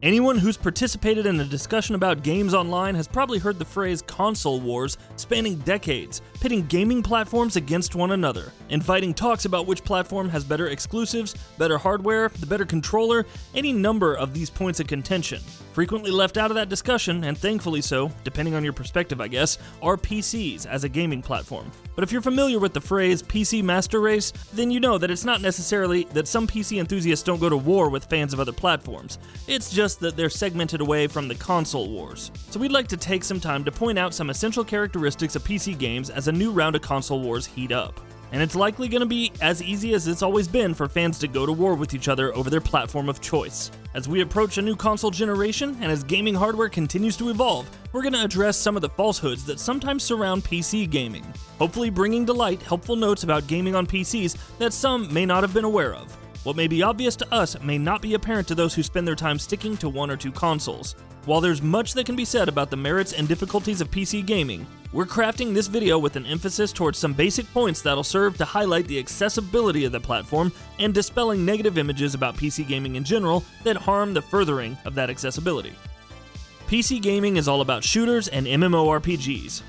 Anyone who's participated in a discussion about games online has probably heard the phrase console wars spanning decades, pitting gaming platforms against one another, inviting talks about which platform has better exclusives, better hardware, the better controller, any number of these points of contention. Frequently left out of that discussion, and thankfully so, depending on your perspective I guess, are PCs as a gaming platform. But if you're familiar with the phrase PC master race, then you know that it's not necessarily that some PC enthusiasts don't go to war with fans of other platforms. It's just that they're segmented away from the console wars. So we'd like to take some time to point out some essential characteristics of PC games as a new round of console wars heat up. And it's likely going to be as easy as it's always been for fans to go to war with each other over their platform of choice. As we approach a new console generation, and as gaming hardware continues to evolve, we're going to address some of the falsehoods that sometimes surround PC gaming, hopefully bringing to light helpful notes about gaming on PCs that some may not have been aware of. What may be obvious to us may not be apparent to those who spend their time sticking to one or two consoles. While there's much that can be said about the merits and difficulties of PC gaming, we're crafting this video with an emphasis towards some basic points that'll serve to highlight the accessibility of the platform and dispelling negative images about PC gaming in general that harm the furthering of that accessibility. PC gaming is all about shooters and MMORPGs.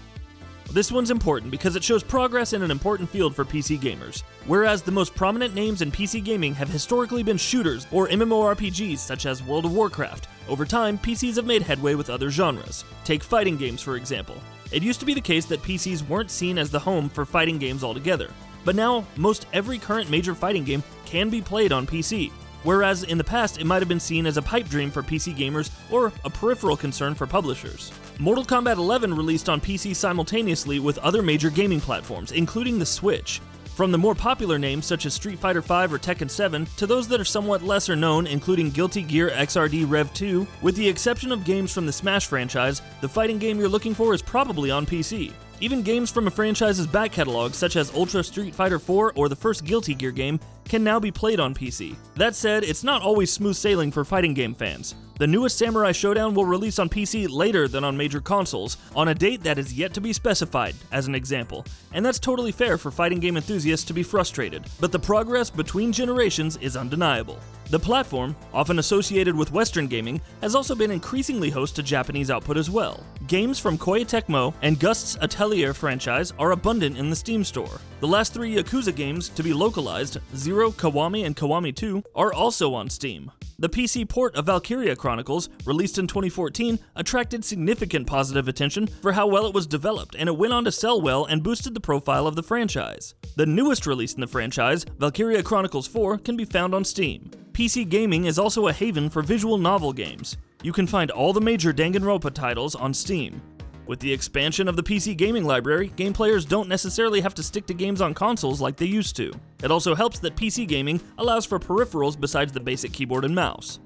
This one's important because it shows progress in an important field for PC gamers. Whereas the most prominent names in PC gaming have historically been shooters or MMORPGs such as World of Warcraft, over time PCs have made headway with other genres. Take fighting games for example. It used to be the case that PCs weren't seen as the home for fighting games altogether, but now most every current major fighting game can be played on PC. Whereas in the past it might have been seen as a pipe dream for PC gamers or a peripheral concern for publishers. Mortal Kombat 11 released on PC simultaneously with other major gaming platforms, including the Switch. From the more popular names such as Street Fighter V or Tekken 7 to those that are somewhat lesser known, including Guilty Gear XRD Rev 2, with the exception of games from the Smash franchise, the fighting game you're looking for is probably on PC. Even games from a franchise's back catalog, such as Ultra Street Fighter 4 or the first Guilty Gear game, can now be played on PC. That said, it's not always smooth sailing for fighting game fans. The newest Samurai Showdown will release on PC later than on major consoles, on a date that is yet to be specified, as an example. And that's totally fair for fighting game enthusiasts to be frustrated, but the progress between generations is undeniable. The platform, often associated with Western gaming, has also been increasingly host to Japanese output as well. Games from Koei Tecmo and Gust's Atelier franchise are abundant in the Steam store. The last three Yakuza games to be localized, Zero, Kiwami, and Kiwami 2, are also on Steam. The PC port of Valkyria Chronicles, released in 2014, attracted significant positive attention for how well it was developed, and it went on to sell well and boosted the profile of the franchise. The newest release in the franchise, Valkyria Chronicles 4, can be found on Steam. PC gaming is also a haven for visual novel games. You can find all the major Danganronpa titles on Steam. With the expansion of the PC gaming library, game players don't necessarily have to stick to games on consoles like they used to. It also helps that PC gaming allows for peripherals besides the basic keyboard and mouse.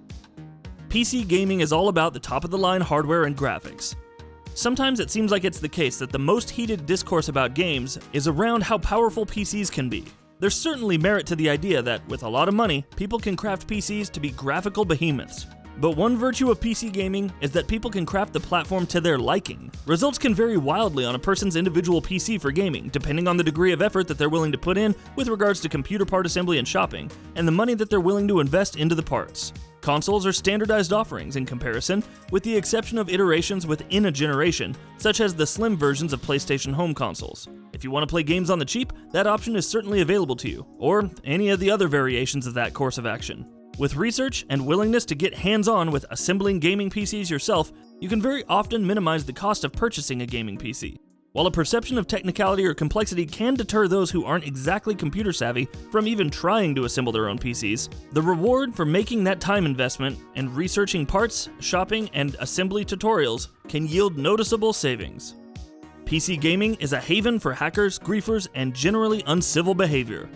PC gaming is all about the top-of-the-line hardware and graphics. Sometimes it seems like it's the case that the most heated discourse about games is around how powerful PCs can be. There's certainly merit to the idea that, with a lot of money, people can craft PCs to be graphical behemoths. But one virtue of PC gaming is that people can craft the platform to their liking. Results can vary wildly on a person's individual PC for gaming, depending on the degree of effort that they're willing to put in with regards to computer part assembly and shopping, and the money that they're willing to invest into the parts. Consoles are standardized offerings in comparison, with the exception of iterations within a generation, such as the slim versions of PlayStation home consoles. If you want to play games on the cheap, that option is certainly available to you, or any of the other variations of that course of action. With research and willingness to get hands-on with assembling gaming PCs yourself, you can very often minimize the cost of purchasing a gaming PC. While a perception of technicality or complexity can deter those who aren't exactly computer savvy from even trying to assemble their own PCs, the reward for making that time investment and researching parts, shopping, and assembly tutorials can yield noticeable savings. PC gaming is a haven for hackers, griefers, and generally uncivil behavior.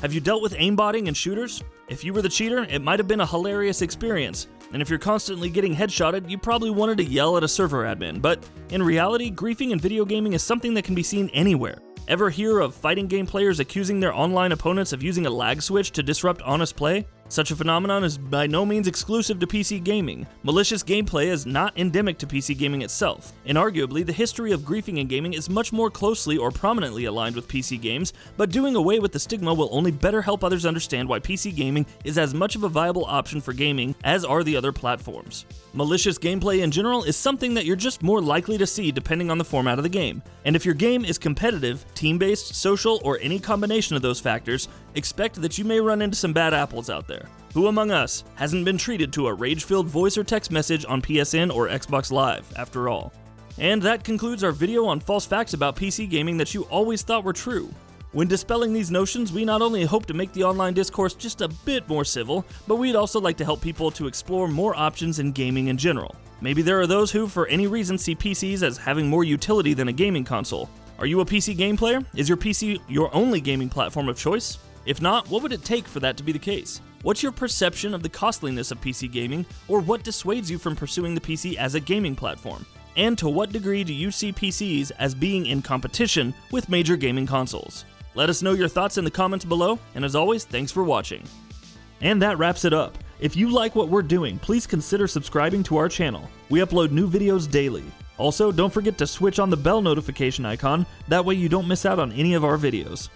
Have you dealt with aimbotting in shooters? If you were the cheater, it might have been a hilarious experience, and if you're constantly getting headshotted, you probably wanted to yell at a server admin, but in reality, griefing in video gaming is something that can be seen anywhere. Ever hear of fighting game players accusing their online opponents of using a lag switch to disrupt honest play? Such a phenomenon is by no means exclusive to PC gaming. Malicious gameplay is not endemic to PC gaming itself, and arguably the history of griefing in gaming is much more closely or prominently aligned with PC games, but doing away with the stigma will only better help others understand why PC gaming is as much of a viable option for gaming as are the other platforms. Malicious gameplay in general is something that you're just more likely to see depending on the format of the game, and if your game is competitive, team-based, social, or any combination of those factors, expect that you may run into some bad apples out there. Who among us hasn't been treated to a rage-filled voice or text message on PSN or Xbox Live, after all? And that concludes our video on false facts about PC gaming that you always thought were true. When dispelling these notions, we not only hope to make the online discourse just a bit more civil, but we'd also like to help people to explore more options in gaming in general. Maybe there are those who, for any reason, see PCs as having more utility than a gaming console. Are you a PC game player? Is your PC your only gaming platform of choice? If not, what would it take for that to be the case? What's your perception of the costliness of PC gaming, or what dissuades you from pursuing the PC as a gaming platform? And to what degree do you see PCs as being in competition with major gaming consoles? Let us know your thoughts in the comments below, and as always, thanks for watching. And that wraps it up. If you like what we're doing, please consider subscribing to our channel. We upload new videos daily. Also, don't forget to switch on the bell notification icon, that way you don't miss out on any of our videos.